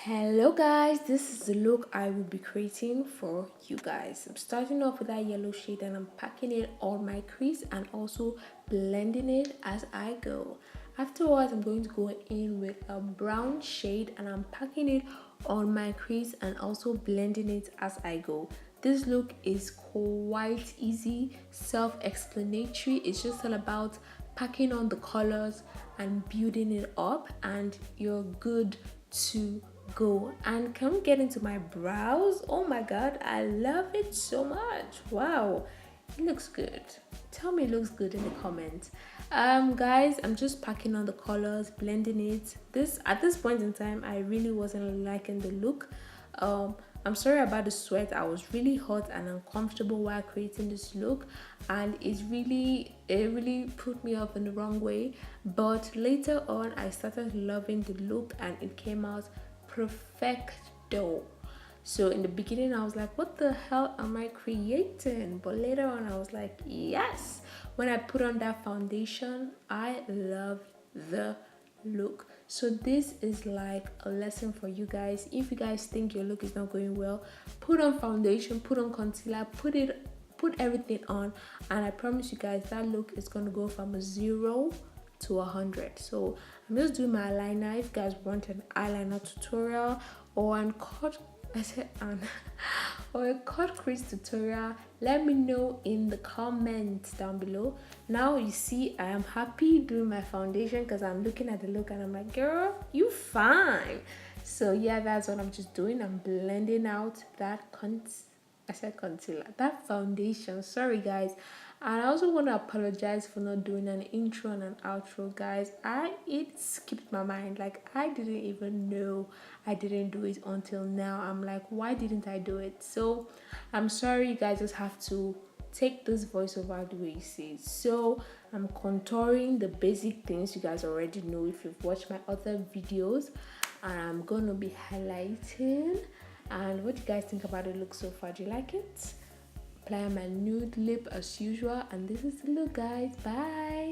Hello guys, this is the look I will be creating for you guys. I'm starting off with that yellow shade and I'm packing it on my crease and also blending it as I go. Afterwards, I'm going to go in with a brown shade and I'm packing it on my crease and also blending it as I go. This look is quite easy, self-explanatory. It's just all about packing on the colors and building it up and you're good to go. And can we get into my brows? Oh my god, I love it so much. Wow, it looks good. Tell me it looks good in the comments. Guys, I'm just packing on the colors, blending it. At this point in time, I really wasn't liking the look. I'm sorry about the sweat. I was really hot and uncomfortable while creating this look, and it really put me off in the wrong way. But later on, I started loving the look and it came out perfecto. So in the beginning I was like, what the hell am I creating? But later on I was like, yes. When I put on that foundation, I love the look. So this is like a lesson for you guys. If you guys think your look is not going well, put on foundation, put on concealer, put everything on, and I promise you guys that look is going to go from a 0 to 100. So I'm just doing my eyeliner. If you guys want an eyeliner tutorial or or a cut crease tutorial, let me know in the comments down below. Now you see I am happy doing my foundation because I'm looking at the look and I'm like, girl, you fine. So yeah, that's what I'm just doing. I'm blending out that concealer, that foundation. Sorry guys. And I also want to apologize for not doing an intro and an outro, guys. It skipped my mind. Like, I didn't even know I didn't do it until now. I'm like, why didn't I do it? So I'm sorry, you guys just have to take this voiceover the way you see it. So I'm contouring the basic things you guys already know if you've watched my other videos, and I'm gonna be highlighting. And what do you guys think about the look so far? Do you like it? Apply my nude lip as usual, and this is the look, guys. Bye.